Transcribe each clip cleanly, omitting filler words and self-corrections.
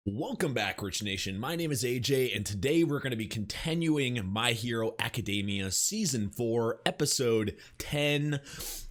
Welcome back, Rich Nation. My name is AJ, and today we're going to be continuing My Hero Academia Season 4, Episode 10.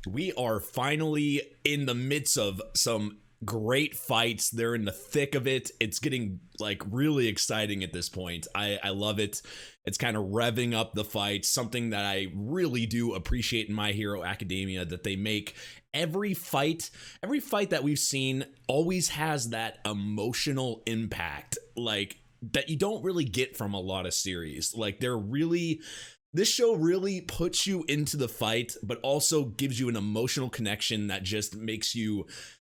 We are finally in the midst of some great fights. They're in the thick of it. It's getting like really exciting at this point. I love it. It's kind of revving up the fight, something that I really do appreciate in My Hero Academia, that they make every fight that we've seen always has that emotional impact, like that you don't really get from a lot of series. Like this show really puts you into the fight, but also gives you an emotional connection that just makes you,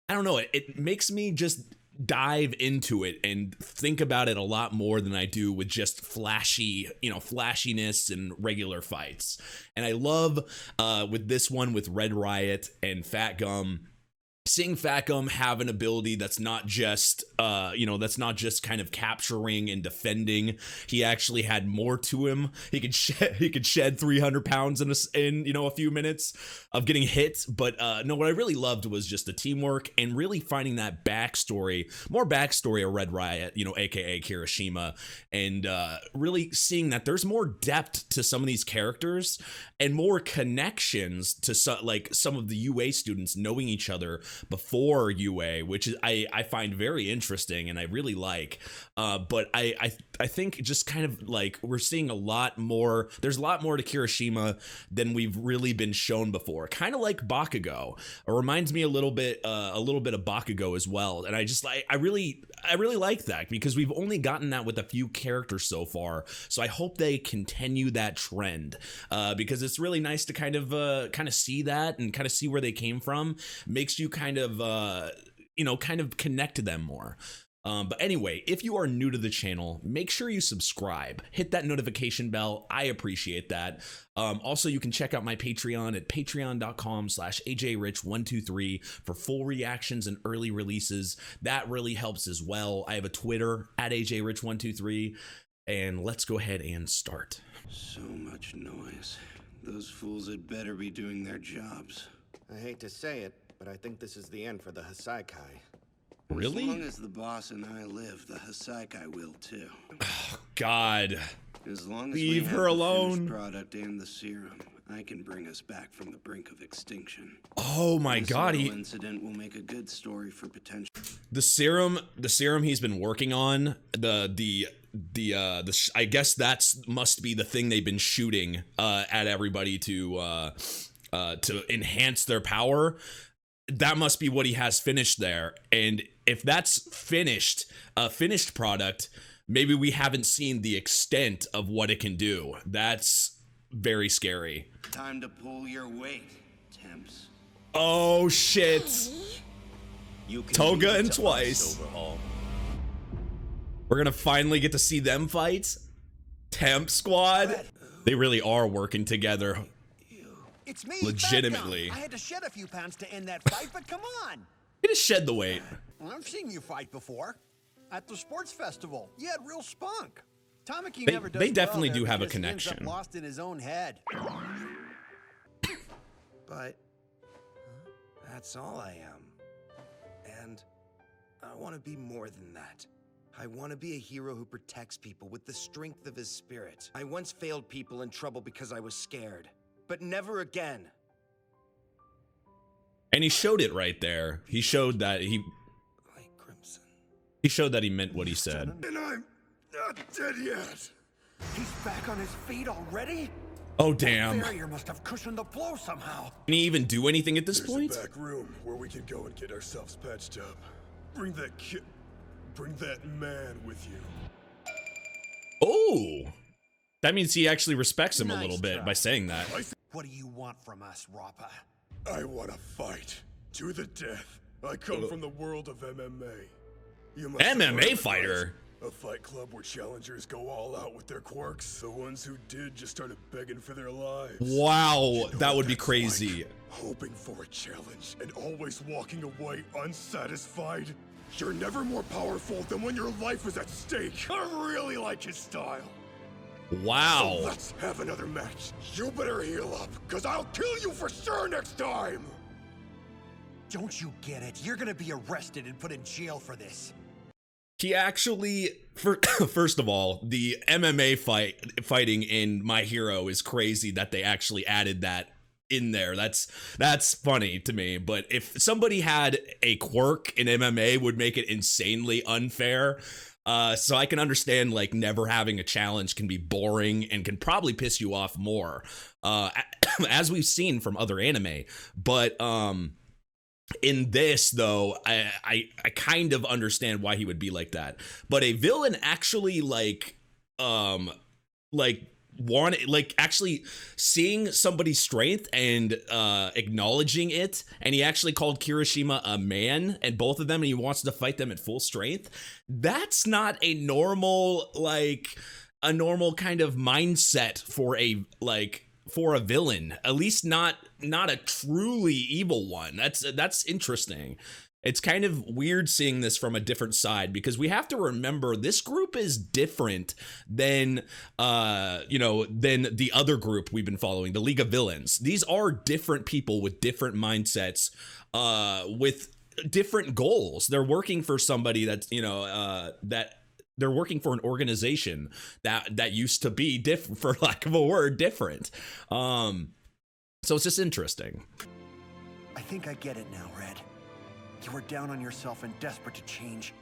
I don't know, it makes me just dive into it and think about it a lot more than I do with just flashiness and regular fights. And I love with this one with Red Riot and Fat Gum, seeing Fat Gum have an ability that's not just kind of capturing and defending. He actually had more to him. He could shed 300 pounds in a few minutes of getting hit. But no, what I really loved was just the teamwork and really finding that more backstory of Red Riot, aka Kirishima, and really seeing that there's more depth to some of these characters and more connections to some of the UA students knowing each other before UA, which is I find very interesting and I really like. But I think just kind of like we're seeing there's a lot more to Kirishima than we've really been shown before. Kind of like Bakugo. It reminds me a little bit of Bakugo as well. And I really like that because we've only gotten that with a few characters so far. So I hope they continue that trend because it's really nice to kind of see that and kind of see where they came from. Makes you kind of connect to them more. But anyway, if you are new to the channel, make sure you subscribe, hit that notification bell. I appreciate that. Also, you can check out my Patreon at patreon.com/ajrich123 for full reactions and early releases. That really helps as well. I have a Twitter at ajrich123, and let's go ahead and start. So much noise. Those fools had better be doing their jobs. I hate to say it, but I think this is the end for the Xachery. Really? As long as the boss and I live, the Xachery will too. Oh, God. As long as leave we her have alone. The finished product and the serum, I can bring us back from the brink of extinction. Oh my God! This incident will make a good story for potential. The serum he's been working on. I guess must be the thing they've been shooting at everybody to enhance their power. That must be what he has finished there. And if that's finished product, maybe we haven't seen the extent of what it can do. That's very scary. Time to pull your weight, Temps. Oh shit. Toga and Twice. We're gonna finally get to see them fight. Temp Squad. They really are working together. It's me, legitimately. I had to shed a few pounds to end that fight, but come on. You just shed the weight. Well, I've seen you fight before. At the sports festival. You had real spunk. Tamaki They- never does they definitely well do there have a because he ends up connection. lost in his own head. But that's all I am. And I want to be more than that. I want to be a hero who protects people with the strength of his spirit. I once failed people in trouble because I was scared. But never again. And he showed it right there. He showed that he showed that he meant what he said. And I'm not dead yet. He's back on his feet already? Oh damn. Barrier must have cushioned the blow somehow. Can he even do anything at this There's point? a back room where we can go and get ourselves patched up. Bring that man with you. Oh. That means he actually respects him a Nice little bit try. by saying that. What do you want from us, Rappa? I want to fight to the death. I come from the world of MMA. You must have heard MMA of it, fighter. right? A fight club where challengers go all out with their quirks. The ones who did just started begging for their lives. Wow, You know that what would be that's crazy. like? Hoping for a challenge and always walking away unsatisfied. You're never more powerful than when your life is at stake. I really like his style. Wow. So let's have another match. You better heal up, cause I'll kill you for sure next time. Don't you get it? You're gonna be arrested and put in jail for this. He actually, first of all, the MMA fighting in My Hero is crazy that they actually added that in there. That's funny to me. But if somebody had a quirk in MMA, would make it insanely unfair. So I can understand like never having a challenge can be boring and can probably piss you off more, as we've seen from other anime. But in this though, I kind of understand why he would be like that. But a villain actually actually seeing somebody's strength and acknowledging it, and he actually called Kirishima a man, and both of them, and he wants to fight them at full strength. That's not a normal kind of mindset for a villain, at least not a truly evil one. That's interesting. It's kind of weird seeing this from a different side, because we have to remember this group is different than than the other group we've been following, the League of Villains. These are different people with different mindsets, with different goals. They're working for somebody that's they're working for an organization that used to be different, for lack of a word, different. So it's just interesting. I think I get it now, Red. You were down on yourself and desperate to change.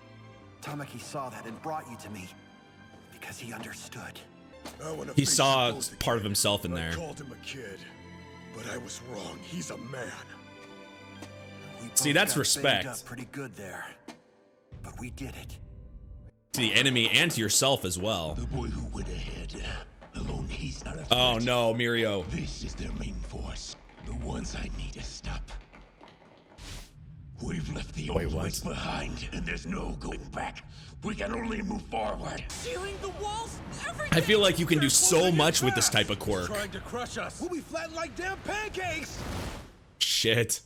Tamaki saw that and brought you to me because he understood. He saw part of himself in there. I called him a kid, but I was wrong. He's a man. See, that's respect. Up pretty good there, but we did it. To the enemy and to yourself as well. The boy who went ahead. Alone, he's not a threat. Oh no, Mirio. This is their main force. The ones I need to stop. We've left the old ways behind, and there's no going back. We can only move forward. Sealing the walls, I feel like you can do so much with this type of quirk. Trying to crush us. We'll be flattened like damn pancakes. Shit.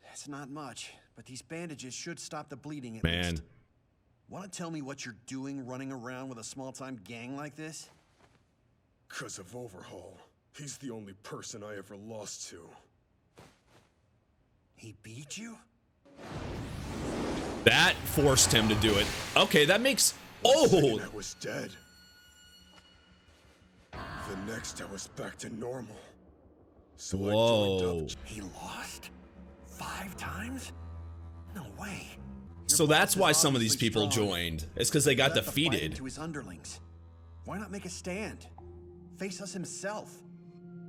That's not much, but these bandages should stop the bleeding at Man. least. Want to tell me what you're doing running around with a small-time gang like this? 'Cause of Overhaul. He's the only person I ever lost to. He beat you? That forced him to do it. Okay, that makes... Oh! I was dead. The next I was back to normal. So I joined up. He lost? 5 times? No way. So that's why some of these people joined. It's because they got defeated. To his underlings. Why not make a stand? Face us himself.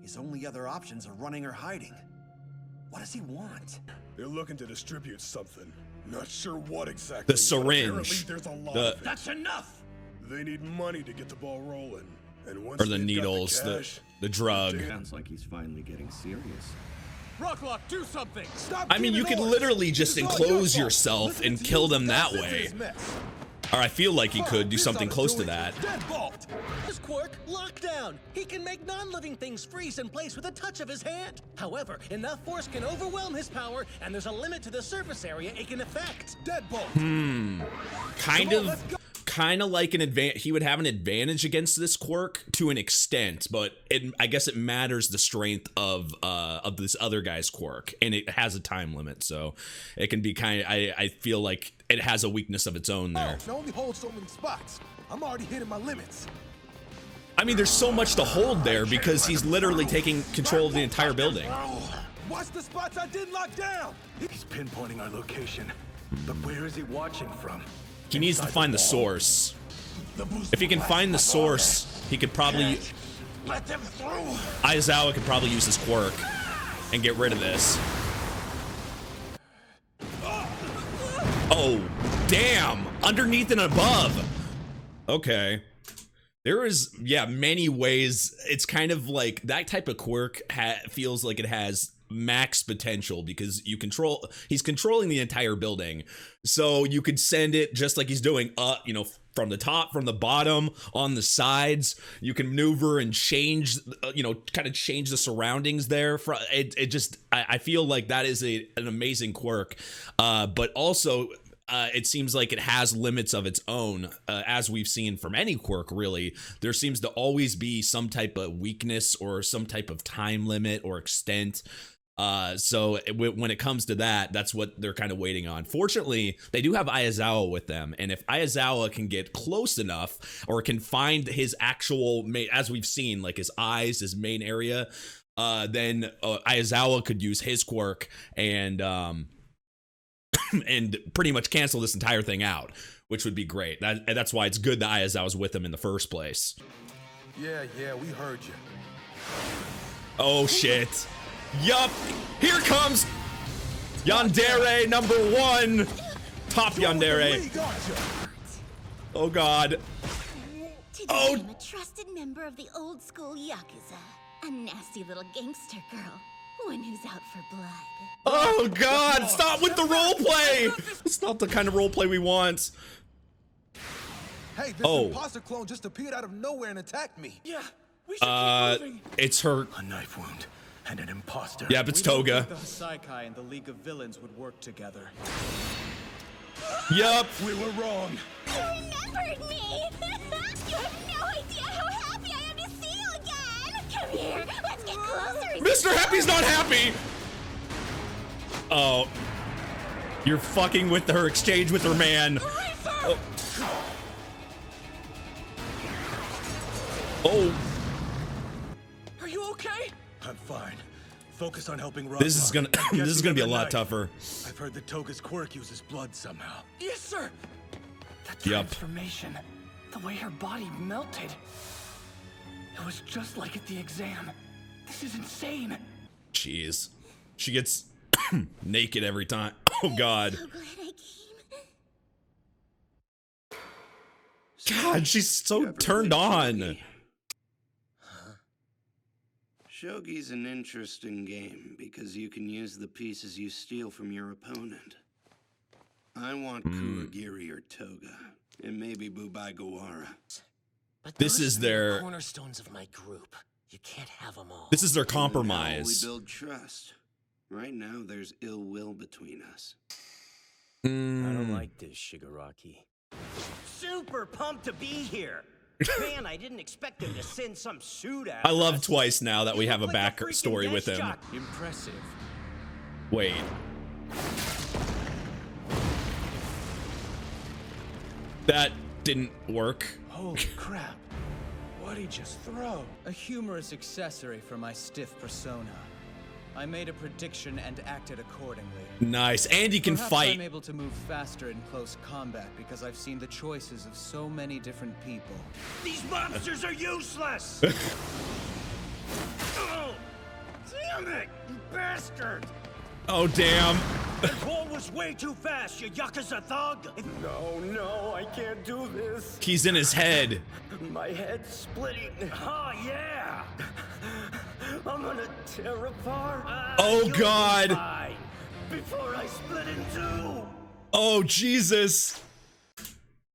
His only other options are running or hiding. What does he want? They're looking to distribute something. Not sure what exactly. The syringe. There's a lot of it. That's enough. They need money to get the ball rolling. And once Or the needles, the drug. Sounds like he's finally getting serious. Rocklock, do something! Stop! I mean, you could literally just enclose yourself and kill them that way. Or I feel like he could do something close to that. This quirk, lockdown. He can make non-living things freeze in place with a touch of his hand. However, enough force can overwhelm his power, and there's a limit to the surface area it can affect. Kind of like an advantage. He would have an advantage against this quirk to an extent, but I guess it matters the strength of this other guy's quirk, and it has a time limit, so it can be kind of. I feel like it has a weakness of its own there. I only hold so many spots. I'm already hitting my limits. I mean, there's so much to hold there because he's literally taking control of the entire building. Watch the spots I didn't lock down. He's pinpointing our location, but where is he watching from? He needs to find the source. If he can find the source, he could probably... Aizawa could probably use his quirk and get rid of this. Oh, damn! Underneath and above! Okay. There is, many ways. It's kind of like that type of quirk feels like it has max potential because he's controlling the entire building. So you could send it just like he's doing, from the top, from the bottom, on the sides. You can maneuver and change, kind of change the surroundings there. I feel like that is an amazing quirk. But also, it seems like it has limits of its own, as we've seen from any quirk, really. There seems to always be some type of weakness or some type of time limit or extent. So when it comes to that, that's what they're kind of waiting on. Fortunately, they do have Ayazawa with them, and if Ayazawa can get close enough or can find his actual, as we've seen, like his eyes, his main area, then Ayazawa could use his quirk and and pretty much cancel this entire thing out, which would be great. That's why it's good that Ayazawa's with him in the first place. Yeah, we heard you. Oh shit. Yup, here comes Yandere number 1. Top Yandere. Oh god. Today Oh. I'm a trusted member of the old school Yakuza. A nasty little gangster girl. One who's out for blood. Oh god, stop with the role play. It's not the kind of role play we want. Hey, this imposter clone just appeared out of nowhere and attacked me. Yeah, we should keep moving. It's her. A knife wound and an imposter. Yep, it's Toga. The Hasaikai and the League of Villains would work together. Yup. We were wrong. You remembered me! You have no idea how happy I am to see you again! Come here, let's get closer! Mr. Happy's not happy. Oh. You're fucking with her exchange with her man. Oh. Oh. Are you okay? I'm fine. Focus on helping Rob. This is gonna be a lot tougher. I've heard that Toga's quirk uses blood somehow. Yes, sir. The Yup. transformation. The way her body melted. It was just like at the exam. This is insane. Jeez. She gets naked every time. Oh god. So glad I came. God, she's so turned on. Shogi's an interesting game because you can use the pieces you steal from your opponent. I want Kurogiri or Toga, and maybe Bubai-Gawara. But This those is are the their- cornerstones of my group. You can't have them all. This is their How compromise. we build trust. Right now, there's ill will between us. I don't like this, Shigaraki. Super pumped to be here. Man, I didn't expect him to send some suit out. I love twice now that we have a back story with him. Impressive. Wait. That didn't work. Holy crap. What'd he just throw? A humorous accessory for my stiff persona. I made a prediction and acted accordingly. Nice. And he can Perhaps fight. I'm able to move faster in close combat because I've seen the choices of so many different people. These monsters are useless! Oh, damn it, you bastard! Oh, damn. That ball was way too fast, you Yakuza thug! No, I can't do this. He's in his head. My head's splitting. Oh, yeah! I'm gonna tear apart. Oh, You'll be God. fine before I split in two! Oh, Jesus.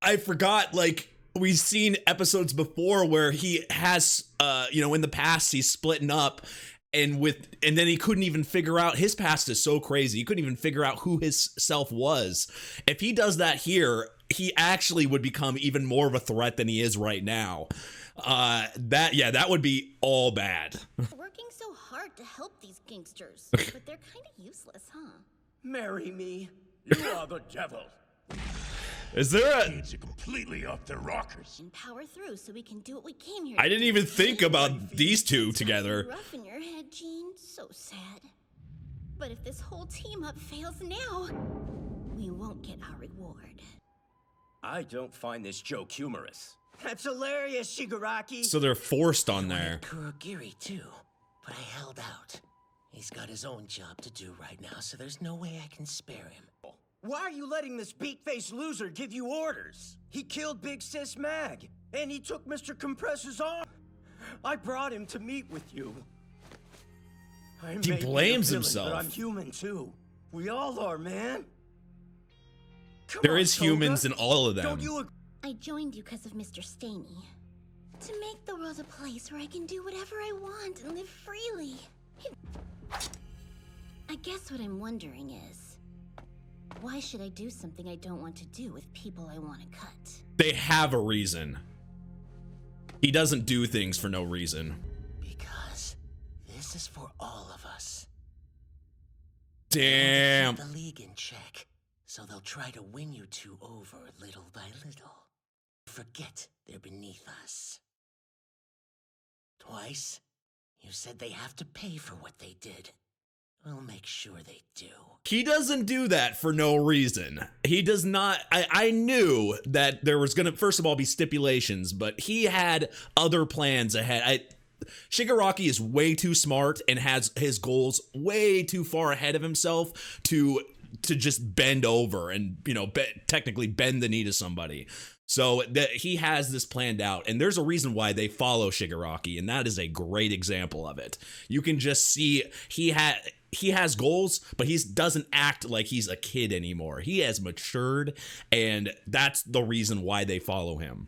I forgot, like, we've seen episodes before where he has, in the past, he's splitting up. And then he couldn't even figure out, his past is so crazy. He couldn't even figure out who his self was. If he does that here, he actually would become even more of a threat than he is right now. That would be all bad. Working so hard to help these gangsters, but they're kind of useless, huh? Marry me. You are the devil. Is there a... It's completely off the rockers. And power through so we can do what we came here I to didn't do. even think about these two together. Rough in your head, Gene. So sad. But if this whole team up fails now, we won't get our reward. I don't find this joke humorous. That's hilarious, Shigaraki. So they're forced on there. Kurogiri, too. But I held out. He's got his own job to do right now, so there's no way I can spare him. Why are you letting this beak-faced loser give you orders? He killed Big Sis Mag, and he took Mr. Compressor's arm. I brought him to meet with you. I He may be a blames villain, himself. But I'm human too. We all are, man. Come There on, is humans in Toga. all of them. Don't you agree? I joined you because of Mr. Staney. To make the world a place where I can do whatever I want and live freely. I guess what I'm wondering is, why should I do something I don't want to do with people I want to cut? They have a reason. He doesn't do things for no reason. Because this is for all of us. Damn. Keep the league in check, so they'll try to win you two over little by little. Forget they're beneath us. Twice, you said they have to pay for what they did. We'll make sure they do. He doesn't do that for no reason. He does not. I knew that there was gonna, first of all, be stipulations, but he had other plans ahead. Shigaraki is way too smart and has his goals way too far ahead of himself to just bend over and, you know, technically bend the knee to somebody. So he has this planned out, and there's a reason why they follow Shigaraki, and that is a great example of it. You can just see he has goals, but he doesn't act like he's a kid anymore. He has matured, and that's the reason why they follow him.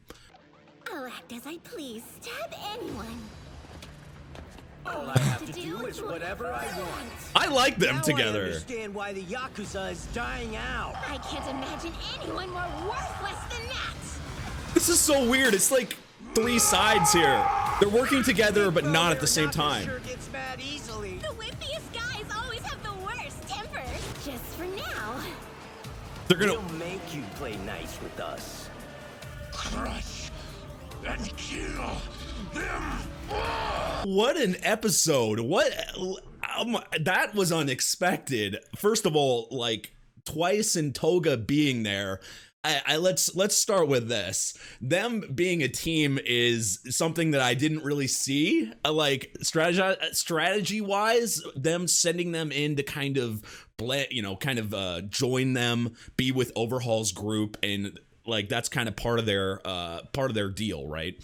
I'll act as I please. Stab anyone. All I have to do is whatever I want. I like them now together. I understand why the Yakuza is dying out. I can't imagine anyone more worthless than that. This is so weird. It's like three sides here. They're working together, but not at the same time. Sure gets mad easily. The wimpiest guys always have the worst tempers. Just for now. They're gonna We'll make you play nice with us. Crush and kill them. What an episode. That was unexpected. First of all, like Twice and Toga being there. Let's start with this. Them being a team is something that I didn't really see. Like strategy wise, them sending them in to kind of join them, be with Overhaul's group, and like that's kind of part of their deal, right?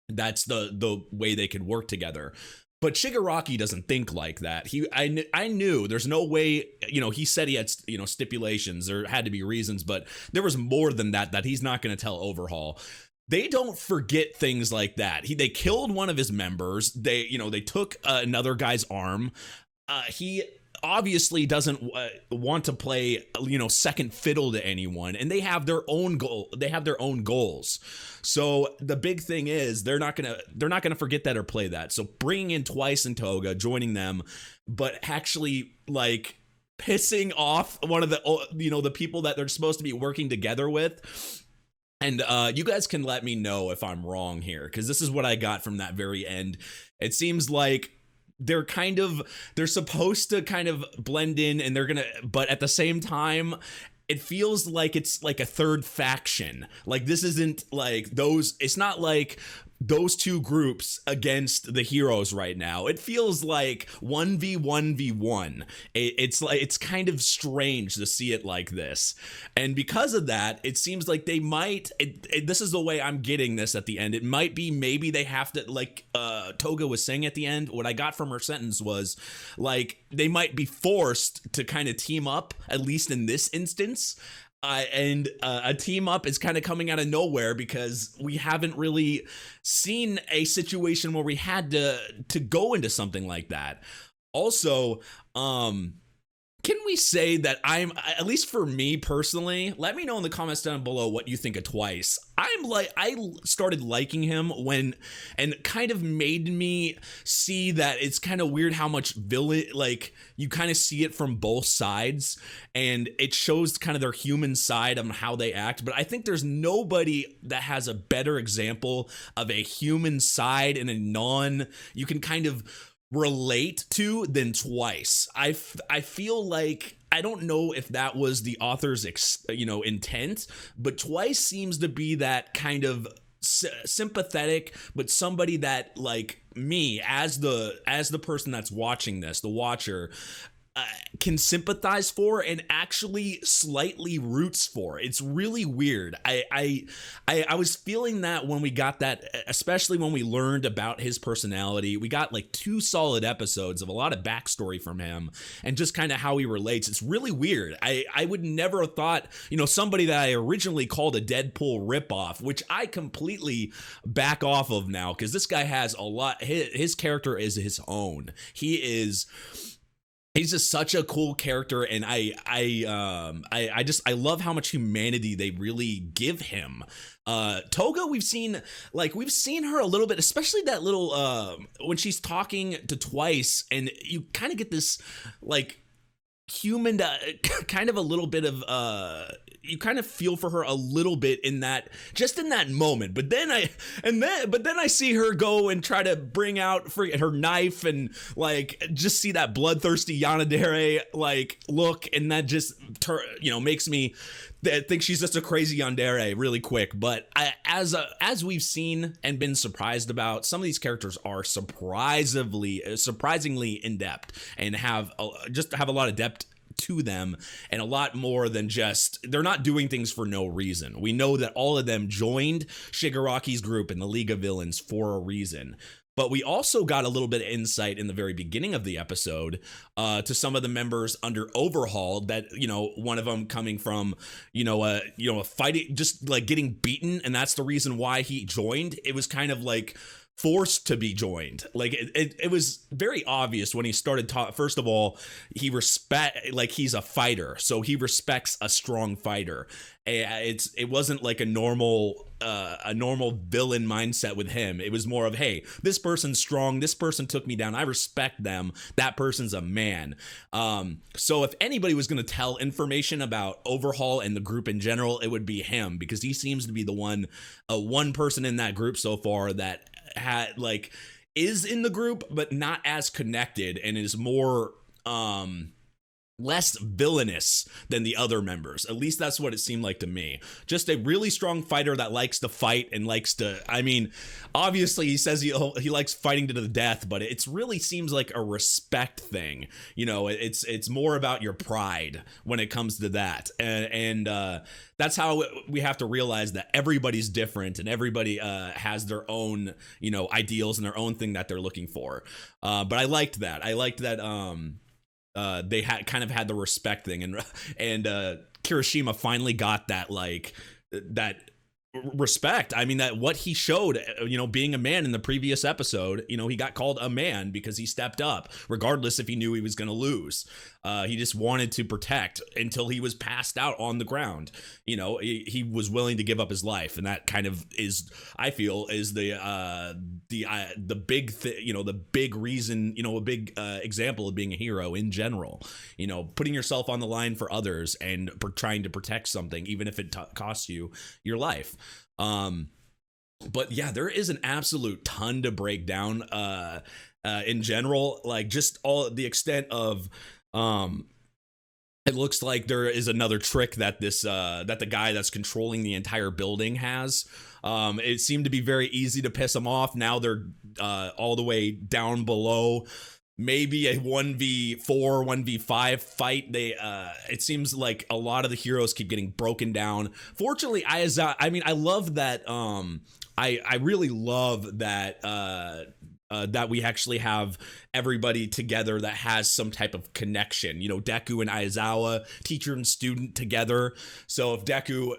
That's the way they could work together. But Shigaraki doesn't think like that. I knew there's no way, he said he had, stipulations. There had to be reasons, but there was more than that he's not going to tell Overhaul. They don't forget things like that. They killed one of his members. They took another guy's arm. He obviously doesn't want to play, second fiddle to anyone, and they have their own goal. They have their own goals. So the big thing is they're not gonna forget that or play that. So bringing in Twice and Toga, joining them, but actually like pissing off one of the the people that they're supposed to be working together with. And you guys can let me know if I'm wrong here, because this is what I got from that very end. It seems like they're supposed to kind of blend in, but at the same time, it feels like it's like a third faction. Like this isn't like it's not like those two groups against the heroes right now. It feels like 1v1v1. It's kind of strange to see it like this. And because of that, it seems like they might, this is the way I'm getting this at the end. It might be maybe they have to, like Toga was saying at the end, what I got from her sentence was like they might be forced to kind of team up, at least in this instance. And a team up is kind of coming out of nowhere because we haven't really seen a situation where we had to go into something like that. Also, can we say that at least for me personally, let me know in the comments down below what you think of Twice. I started liking him and kind of made me see that it's kind of weird how much villain, like you kind of see it from both sides, and it shows kind of their human side on how they act. But I think there's nobody that has a better example of a human side and you can kind of relate to than Twice. I feel like, I don't know if that was the author's intent, but Twice seems to be that kind of sympathetic, but somebody that like me as the person that's watching this, the watcher, can sympathize for and actually slightly roots for. It's really weird. I was feeling that when we got that, especially when we learned about his personality. We got like 2 solid episodes of a lot of backstory from him and just kind of how he relates. It's really weird. I would never have thought, somebody that I originally called a Deadpool ripoff, which I completely back off of now, because this guy has a lot. His character is his own. He's just such a cool character, and I love how much humanity they really give him. Toga, we've seen her a little bit, especially that little when she's talking to Twice, and you kind of get this like human, kind of a little bit of you kind of feel for her a little bit in that, just in that moment. But then I see her go and try to bring out her knife and like just see that bloodthirsty Yandere like look, and that just makes me think she's just a crazy Yandere really quick. But as we've seen and been surprised about, some of these characters are surprisingly in depth and have a lot of depth to them, and a lot more than just, they're not doing things for no reason. We know that all of them joined Shigaraki's group in the League of Villains for a reason. But we also got a little bit of insight in the very beginning of the episode to some of the members under Overhaul, that, one of them coming from, a fighting, just like getting beaten. And that's the reason why he joined. It was kind of like forced to be joined. Like it was very obvious when he started talking. First of all, he's a fighter, so he respects a strong fighter. It wasn't like a normal villain mindset with him. It was more of, hey, this person's strong, this person took me down, I respect them, that person's a man. So if anybody was going to tell information about Overhaul and the group in general, it would be him, because he seems to be the one person in that group so far that is in the group but not as connected, and is more less villainous than the other members. At least that's what it seemed like to me. Just a really strong fighter that likes to fight and likes to, obviously he says he likes fighting to the death, but it really seems like a respect thing. It's more about your pride when it comes to that. And that's how we have to realize that everybody's different, and everybody has their own, ideals and their own thing that they're looking for. But I liked that. They had the respect thing, and Kirishima finally got that respect. That what he showed, being a man in the previous episode, he got called a man because he stepped up, regardless if he knew he was going to lose. He just wanted to protect until he was passed out on the ground. He was willing to give up his life, and that kind of is, I feel, is the big the big reason, a big example of being a hero in general. Putting yourself on the line for others and trying to protect something, even if it costs you your life. But yeah, there is an absolute ton to break down in general, like just all the extent of it looks like there is another trick that that the guy that's controlling the entire building has. It seemed to be very easy to piss them off. Now they're all the way down below. Maybe a 1v4, 1v5 fight. It seems like a lot of the heroes keep getting broken down. Fortunately, I love that. I really love that. That we actually have everybody together that has some type of connection. Deku and Aizawa, teacher and student together. So if Deku,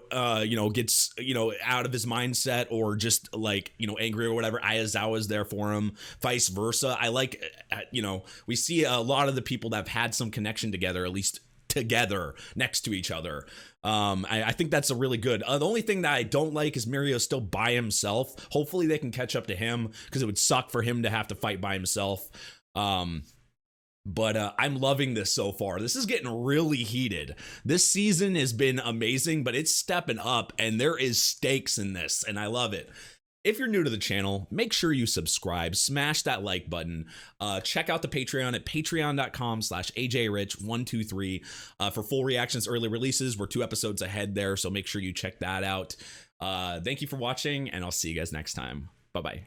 gets, out of his mindset or just angry or whatever, Aizawa's there for him. Vice versa. I like, we see a lot of the people that have had some connection together, at least together next to each other. I think that's a really good. The only thing that I don't like is Mirio's still by himself. Hopefully they can catch up to him, because it would suck for him to have to fight by himself. But I'm loving this so far. This is getting really heated. This season has been amazing, but it's stepping up, and there is stakes in this, and I love it. If you're new to the channel, make sure you subscribe, smash that like button, check out the Patreon at patreon.com/ajrich123 for full reactions, early releases. We're 2 episodes ahead there, so make sure you check that out. Thank you for watching, and I'll see you guys next time. Bye-bye.